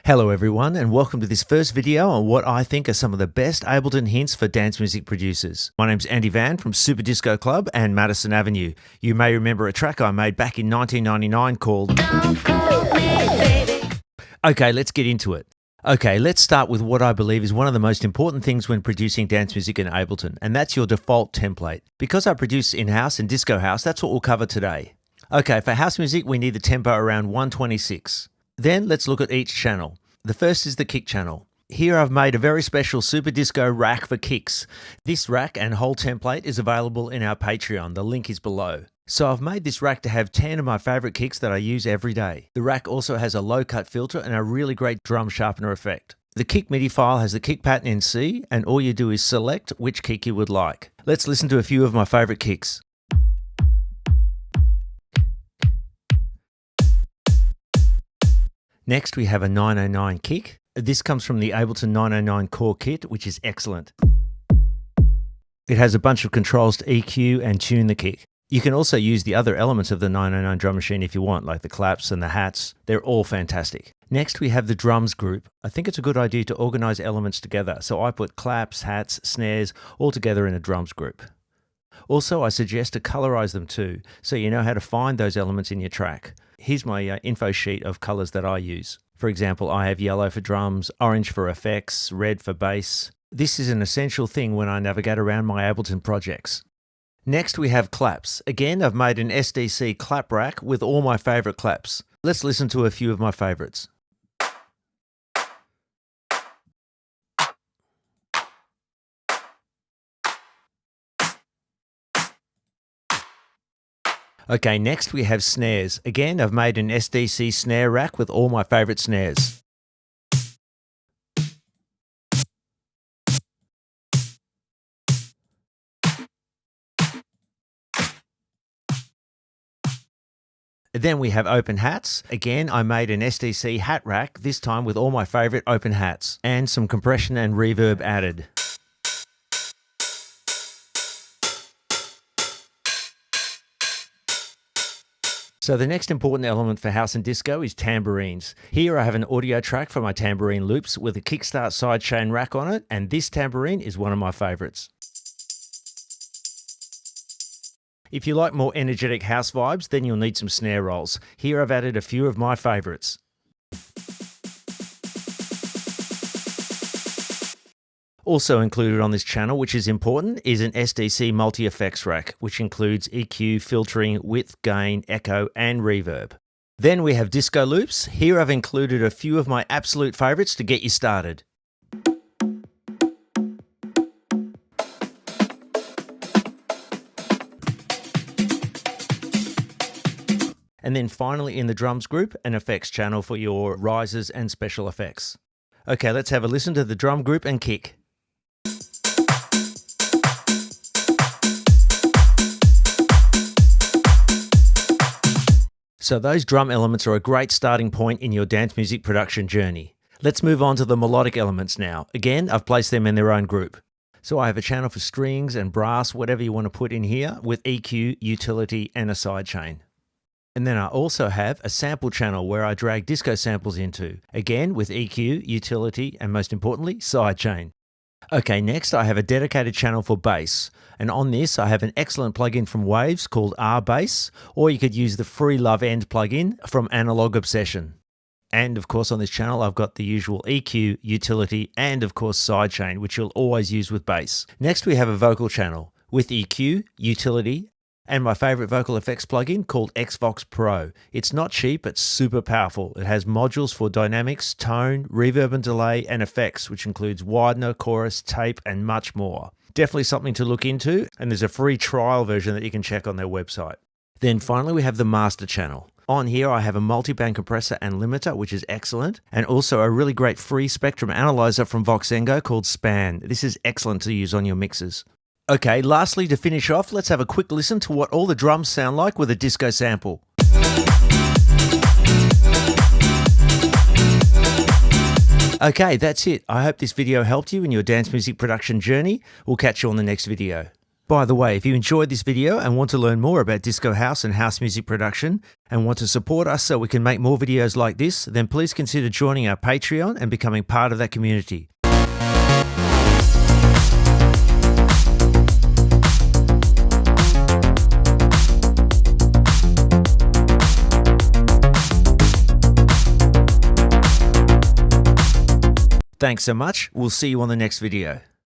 Hello everyone, and welcome to this first video on what I think are some of the best Ableton hints for dance music producers. My name's Andy Van from Super Disco Club and Madison Avenue. You may remember a track I made back in 1999 called Don't Call Me Baby. Okay, let's get into it. Okay, let's start with what I believe is one of the most important things when producing dance music in Ableton, and that's your default template. Because I produce in-house and disco house, that's what we'll cover today. Okay, for house music, we need the tempo around 126. Then let's look at each channel. The first is the kick channel. Here I've made a very special Super Disco rack for kicks. This rack and whole template is available in our Patreon. The link is below. So I've made this rack to have 10 of my favorite kicks that I use every day. The rack also has a low cut filter and a really great drum sharpener effect. The kick MIDI file has the kick pattern in C, and all you do is select which kick you would like. Let's listen to a few of my favorite kicks. Next, we have a 909 kick. This comes from the Ableton 909 Core Kit, which is excellent. It has a bunch of controls to EQ and tune the kick. You can also use the other elements of the 909 drum machine if you want, like the claps and the hats. They're all fantastic. Next, we have the drums group. I think it's a good idea to organize elements together, so I put claps, hats, snares, all together in a drums group. Also, I suggest to colorize them too, so you know how to find those elements in your track. Here's my info sheet of colors that I use. For example, I have yellow for drums, orange for effects, red for bass. This is an essential thing when I navigate around my Ableton projects. Next, we have claps. Again, I've made an SDC clap rack with all my favorite claps. Let's listen to a few of my favorites. Okay, next we have snares. Again, I've made an SDC snare rack with all my favorite snares. Then we have open hats. Again, I made an SDC hat rack, this time with all my favorite open hats, and some compression and reverb added. So the next important element for house and disco is tambourines. Here I have an audio track for my tambourine loops with a kickstart sidechain rack on it, and this tambourine is one of my favorites. If you like more energetic house vibes, then you'll need some snare rolls. Here I've added a few of my favorites. Also included on this channel, which is important, is an SDC multi-effects rack, which includes EQ, filtering, width, gain, echo, and reverb. Then we have disco loops. Here I've included a few of my absolute favorites to get you started. And then finally in the drums group, an effects channel for your risers and special effects. Okay, let's have a listen to the drum group and kick. So those drum elements are a great starting point in your dance music production journey. Let's move on to the melodic elements now. Again, I've placed them in their own group. So I have a channel for strings and brass, whatever you want to put in here, with EQ, utility, and a sidechain. And then I also have a sample channel where I drag disco samples into, again with EQ, utility, and most importantly, sidechain. Okay, next I have a dedicated channel for bass, and on this I have an excellent plugin from Waves called R-Bass, or you could use the free Love End plugin from Analog Obsession. And of course on this channel I've got the usual EQ, utility, and of course sidechain, which you'll always use with bass. Next we have a vocal channel with EQ, utility, and my favorite vocal effects plugin called Xvox Pro. It's not cheap, it's super powerful. It has modules for dynamics, tone, reverb and delay, and effects, which includes widener, chorus, tape, and much more. Definitely something to look into, and there's a free trial version that you can check on their website. Then finally we have the master channel. On here I have a multi-band compressor and limiter, which is excellent, and also a really great free spectrum analyzer from Voxengo called Span. This is excellent to use on your mixes. Okay, lastly, to finish off, let's have a quick listen to what all the drums sound like with a disco sample. Okay, that's it. I hope this video helped you in your dance music production journey. We'll catch you on the next video. By the way, if you enjoyed this video and want to learn more about disco house and house music production and want to support us so we can make more videos like this, then please consider joining our Patreon and becoming part of that community. Thanks so much. We'll see you on the next video.